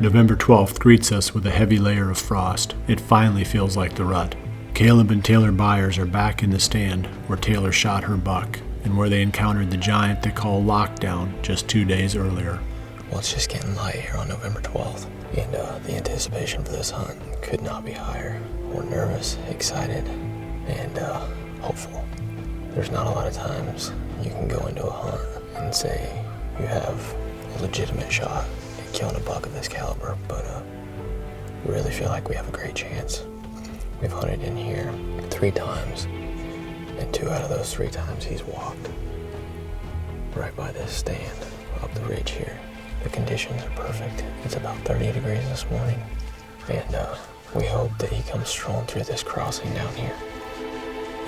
November 12th greets us with a heavy layer of frost. It finally feels like the rut. Caleb and Taylor Byers are back in the stand where Taylor shot her buck and where they encountered the giant they call Lockdown just 2 days earlier. Well, it's just getting light here on November 12th, and the anticipation for this hunt could not be higher. We're nervous, excited, and hopeful. There's not a lot of times you can go into a hunt and say you have a legitimate shot at killing a buck of this caliber, but we really feel like we have a great chance. We've hunted in here 3 times, and 2 out of those 3 times he's walked right by this stand up the ridge here. The conditions are perfect. It's about 30 degrees this morning, and we hope that he comes strolling through this crossing down here,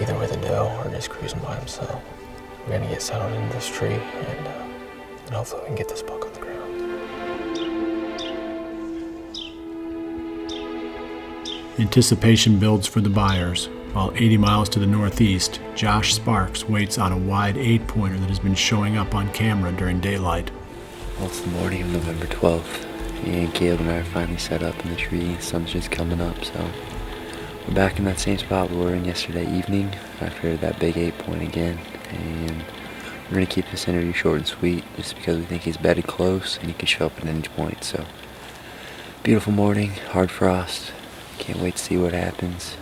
either with a doe or just cruising by himself. We're gonna get settled into this tree, and hopefully we can get this buck on the ground. Anticipation builds for the Byers. While 80 miles to the northeast, Josh Sparks waits on a wide 8-pointer that has been showing up on camera during daylight. Well, it's the morning of November 12th, and Caleb and I are finally set up in the tree. The sun's just coming up, so we're back in that same spot we were in yesterday evening after that big 8-point again, and we're going to keep this interview short and sweet just because we think he's bedded close and he can show up at any point. So, beautiful morning, hard frost. Can't wait to see what happens.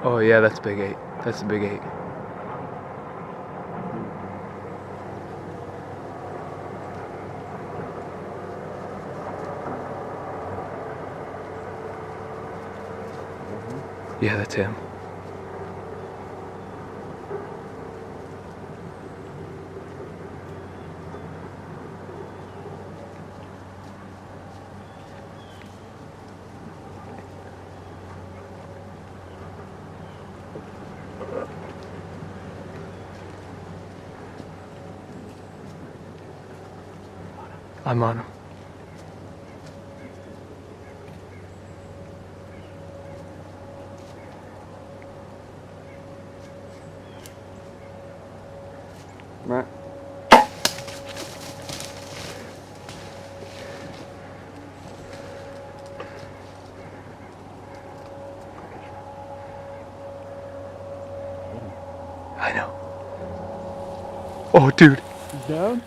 Oh yeah, that's big 8. That's a big 8. Yeah, that's him. I'm on him. Right. I know. Oh, dude. He's down?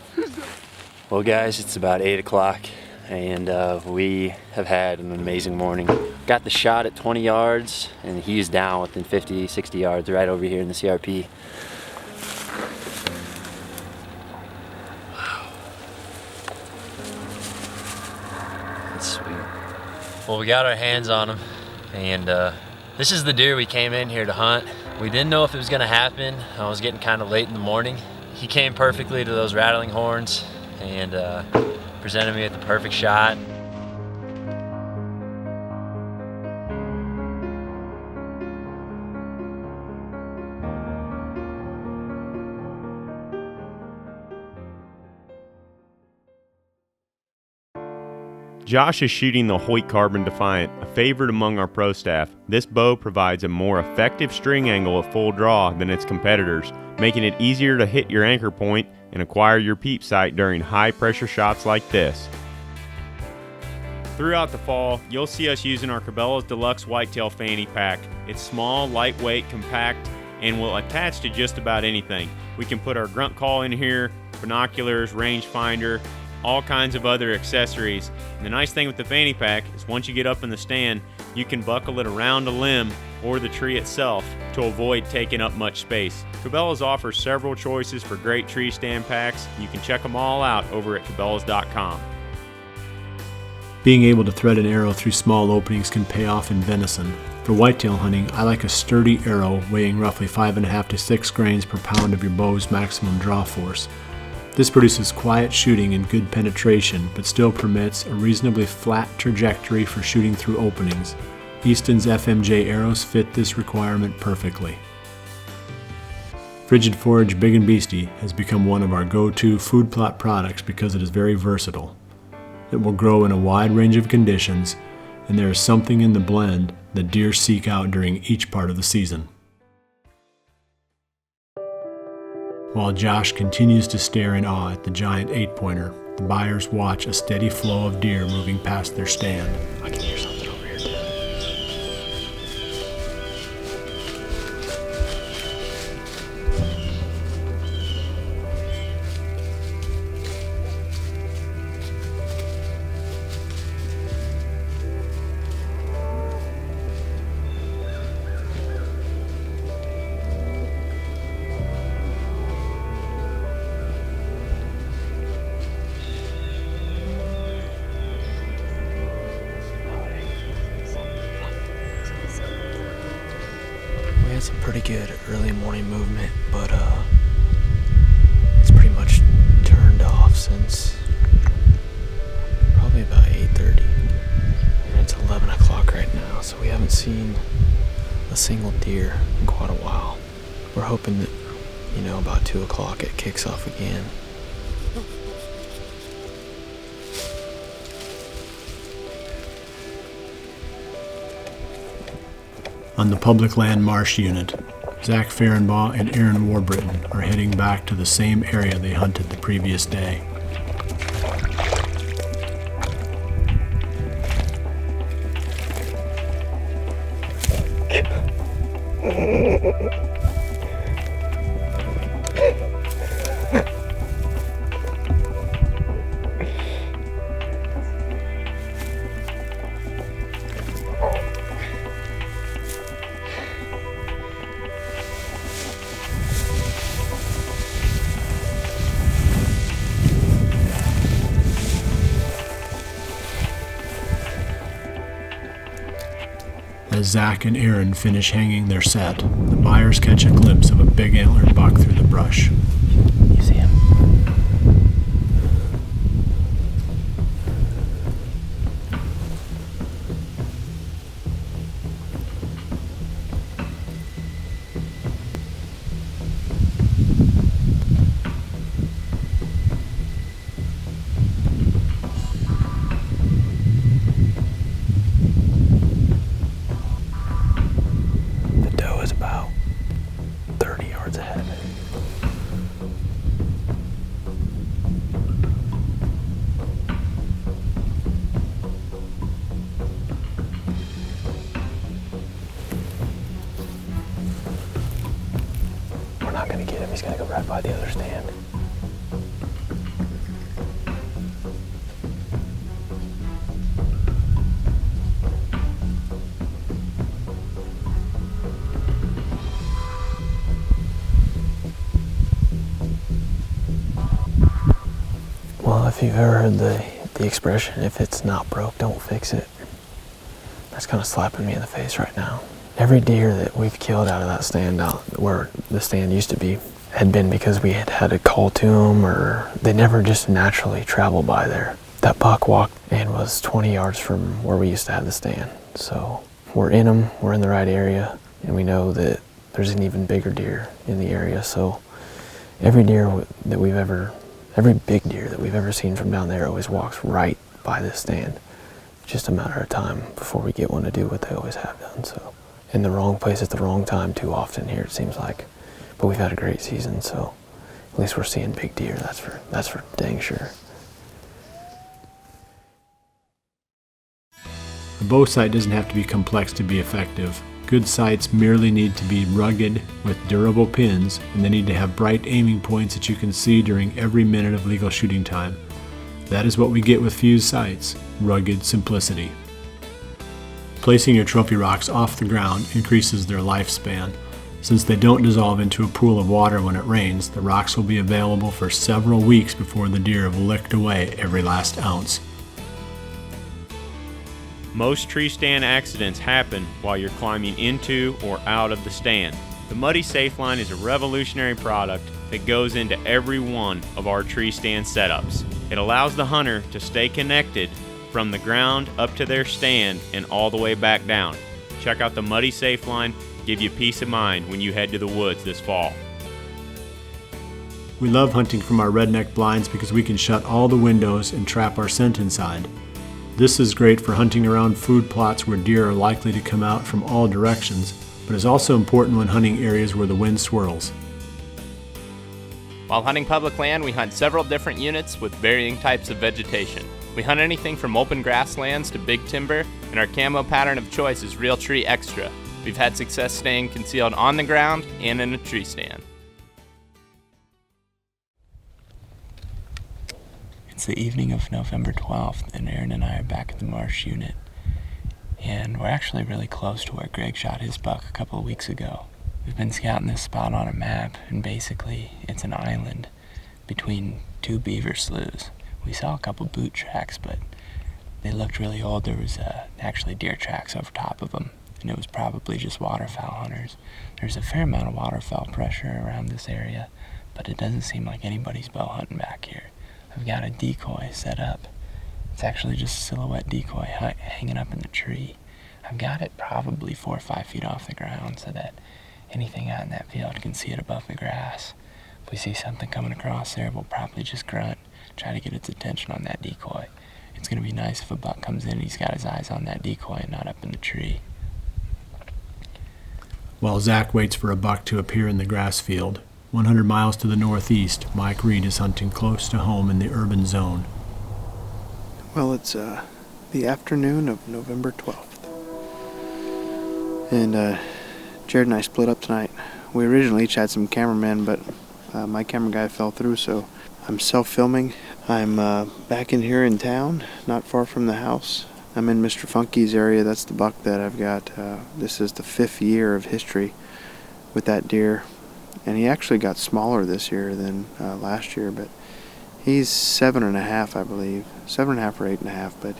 Well, guys, it's about 8 o'clock, and we have had an amazing morning. Got the shot at 20 yards, and he's down within 50, 60 yards right over here in the CRP. Wow. That's sweet. Well, we got our hands on him, and this is the deer we came in here to hunt. We didn't know if it was gonna happen. I was getting kind of late in the morning. He came perfectly to those rattling horns and presented me with the perfect shot. Josh is shooting the Hoyt Carbon Defiant, a favorite among our pro staff. This bow provides a more effective string angle at full draw than its competitors, making it easier to hit your anchor point and acquire your peep sight during high pressure shots like this. Throughout the fall, you'll see us using our Cabela's Deluxe Whitetail Fanny Pack. It's small, lightweight, compact, and will attach to just about anything. We can put our grunt call in here, binoculars, rangefinder, all kinds of other accessories. And the nice thing with the fanny pack is once you get up in the stand, you can buckle it around a limb or the tree itself to avoid taking up much space. Cabela's offers several choices for great tree stand packs. You can check them all out over at Cabela's.com. Being able to thread an arrow through small openings can pay off in venison. For whitetail hunting, I like a sturdy arrow weighing roughly 5.5 to 6 grains per pound of your bow's maximum draw force. This produces quiet shooting and good penetration, but still permits a reasonably flat trajectory for shooting through openings. Easton's FMJ arrows fit this requirement perfectly. Frigid Forage Big and Beastie has become one of our go-to food plot products because it is very versatile. It will grow in a wide range of conditions, and there is something in the blend that deer seek out during each part of the season. While Josh continues to stare in awe at the giant 8-pointer, the Byers watch a steady flow of deer moving past their stand. I can hear something over here too. We had some pretty good early morning movement, but it's pretty much turned off since probably about 8:30. And it's 11 o'clock right now, so we haven't seen a single deer in quite a while. We're hoping that, about 2 o'clock it kicks off again. On the public land marsh unit, Zach Fehrenbaugh and Aaron Warburton are heading back to the same area they hunted the previous day. As Zach and Aaron finish hanging their set, the Byers catch a glimpse of a big antlered buck through the brush. You see him? About 30 yards ahead of it. We're not going to get him. He's going to go right by the other stand. Well, if you've ever heard the expression, if it's not broke, don't fix it, that's kind of slapping me in the face right now. Every deer that we've killed out of that stand out where the stand used to be had been because we had had a call to them, or they never just naturally travel by there. That buck walked and was 20 yards from where we used to have the stand. So we're in them, we're in the right area, and we know that there's an even bigger deer in the area. So every big deer that we've ever seen from down there always walks right by this stand. Just a matter of time before we get one to do what they always have done. So in the wrong place at the wrong time too often here, it seems like. But we've had a great season, so at least we're seeing big deer. That's for dang sure. A bow sight doesn't have to be complex to be effective. Good sights merely need to be rugged with durable pins, and they need to have bright aiming points that you can see during every minute of legal shooting time. That is what we get with fused sights: rugged simplicity. Placing your trophy rocks off the ground increases their lifespan. Since they don't dissolve into a pool of water when it rains, the rocks will be available for several weeks before the deer have licked away every last ounce. Most tree stand accidents happen while you're climbing into or out of the stand. The Muddy Safeline is a revolutionary product that goes into every one of our tree stand setups. It allows the hunter to stay connected from the ground up to their stand and all the way back down. Check out the Muddy Safeline, give you peace of mind when you head to the woods this fall. We love hunting from our redneck blinds because we can shut all the windows and trap our scent inside. This is great for hunting around food plots where deer are likely to come out from all directions, but is also important when hunting areas where the wind swirls. While hunting public land, we hunt several different units with varying types of vegetation. We hunt anything from open grasslands to big timber, and our camo pattern of choice is Real Tree Extra. We've had success staying concealed on the ground and in a tree stand. It's the evening of November 12th, and Aaron and I are back in the marsh unit. And we're actually really close to where Greg shot his buck a couple of weeks ago. We've been scouting this spot on a map, and basically it's an island between two beaver sloughs. We saw a couple boot tracks, but they looked really old. There was actually deer tracks over top of them, and it was probably just waterfowl hunters. There's a fair amount of waterfowl pressure around this area, but it doesn't seem like anybody's bow hunting back here. I've got a decoy set up. It's actually just a silhouette decoy hanging up in the tree. I've got it probably 4 or 5 feet off the ground so that anything out in that field can see it above the grass. If we see something coming across there, we'll probably just grunt, try to get its attention on that decoy. It's going to be nice if a buck comes in and he's got his eyes on that decoy and not up in the tree. While Zach waits for a buck to appear in the grass field, 100 miles to the northeast, Mike Reed is hunting close to home in the urban zone. Well, it's the afternoon of November 12th. And Jared and I split up tonight. We originally each had some cameramen, but my camera guy fell through, so I'm self-filming. I'm back in here in town, not far from the house. I'm in Mr. Funky's area. That's the buck that I've got. This is the 5th year of history with that deer. And he actually got smaller this year than last year, but he's 7.5, I believe. 7.5 or 8.5, but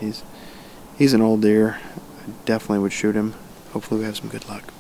he's an old deer. I definitely would shoot him. Hopefully we have some good luck.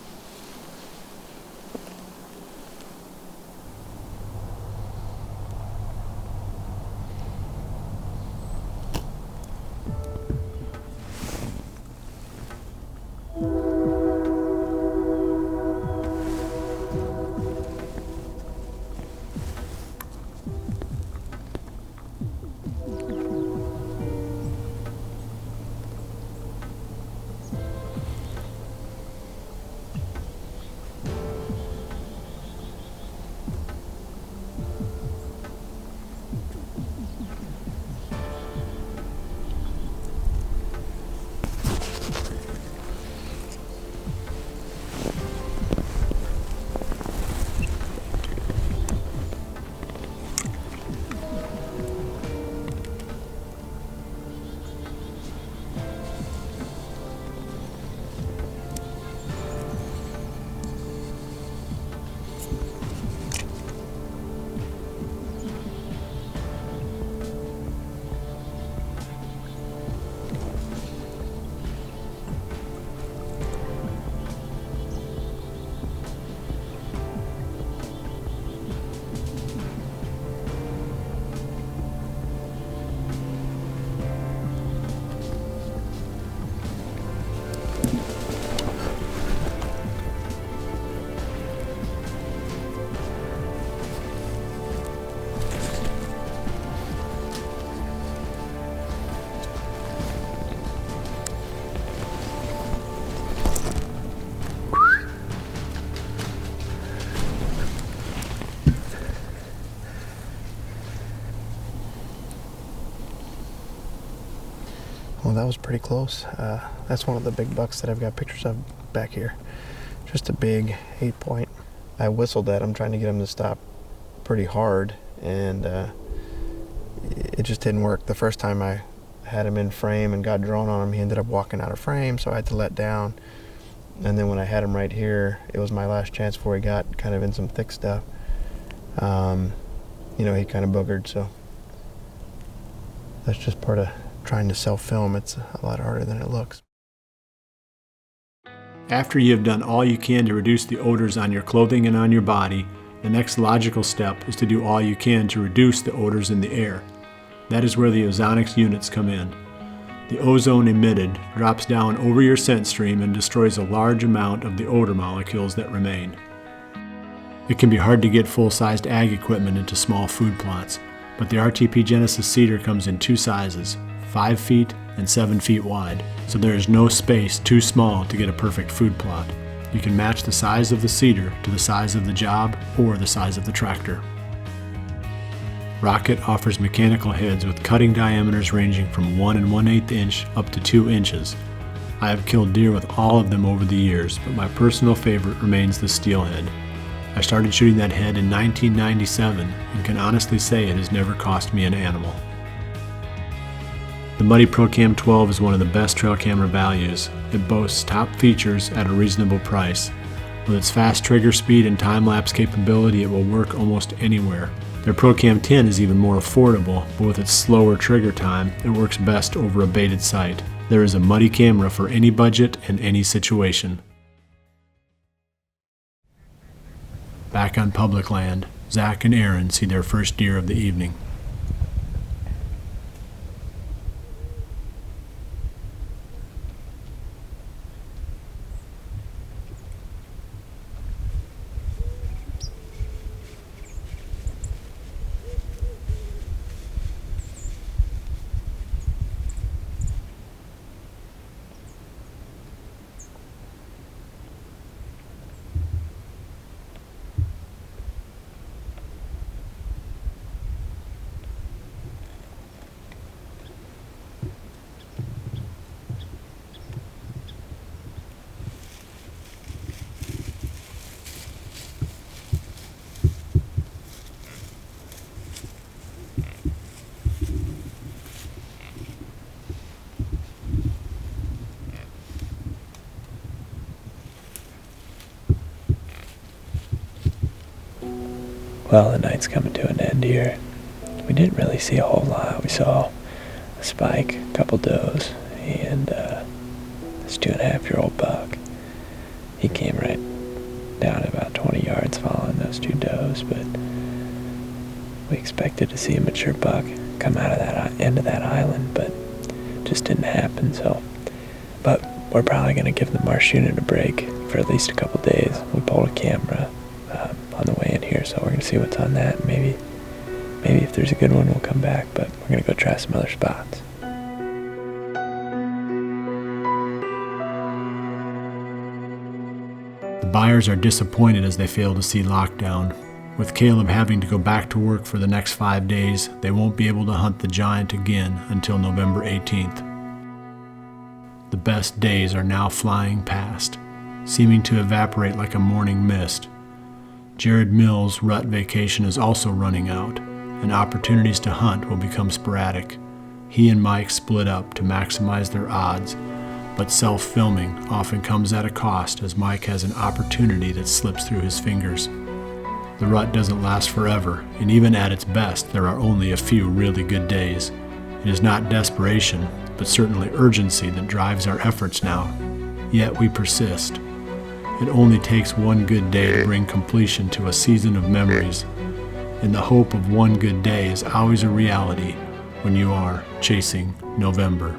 Well, that was pretty close. That's one of the big bucks that I've got pictures of back here. Just a big 8-point. I whistled at him trying to get him to stop pretty hard, and it just didn't work. The first time I had him in frame and got drawn on him, he ended up walking out of frame, so I had to let down. And then when I had him right here, it was my last chance before he got kind of in some thick stuff. He kind of boogered, so that's just part of trying to self-film. It's a lot harder than it looks. After you have done all you can to reduce the odors on your clothing and on your body, the next logical step is to do all you can to reduce the odors in the air. That is where the ozonics units come in. The ozone emitted drops down over your scent stream and destroys a large amount of the odor molecules that remain. It can be hard to get full-sized ag equipment into small food plots, but the RTP Genesis cedar comes in two sizes, 5 feet and 7 feet wide, so there is no space too small to get a perfect food plot. You can match the size of the cedar to the size of the job or the size of the tractor. Rocket offers mechanical heads with cutting diameters ranging from 1 1/8 inch up to 2 inches. I have killed deer with all of them over the years, but my personal favorite remains the steelhead. I started shooting that head in 1997 and can honestly say it has never cost me an animal. The Muddy ProCam 12 is one of the best trail camera values. It boasts top features at a reasonable price. With its fast trigger speed and time-lapse capability, it will work almost anywhere. Their ProCam 10 is even more affordable, but with its slower trigger time, it works best over a baited sight. There is a Muddy camera for any budget and any situation. Back on public land, Zach and Aaron see their first deer of the evening. Well, the night's coming to an end here. We didn't really see a whole lot. We saw a spike, a couple does, and this 2.5-year-old buck. He came right down about 20 yards following those two does, but we expected to see a mature buck come out of that end of that island, but it just didn't happen. But we're probably going to give the marsh unit a break for at least a couple days. We pulled a camera on the way in here, so we're going to see what's on that. Maybe if there's a good one, we'll come back, but we're going to go try some other spots. The Byers are disappointed as they fail to see lockdown. With Caleb having to go back to work for the next 5 days, they won't be able to hunt the giant again until November 18th. The best days are now flying past, seeming to evaporate like a morning mist. Jared Mills' rut vacation is also running out, and opportunities to hunt will become sporadic. He and Mike split up to maximize their odds, but self-filming often comes at a cost as Mike has an opportunity that slips through his fingers. The rut doesn't last forever, and even at its best, there are only a few really good days. It is not desperation, but certainly urgency that drives our efforts now. Yet we persist. It only takes one good day to bring completion to a season of memories, and the hope of one good day is always a reality when you are chasing November.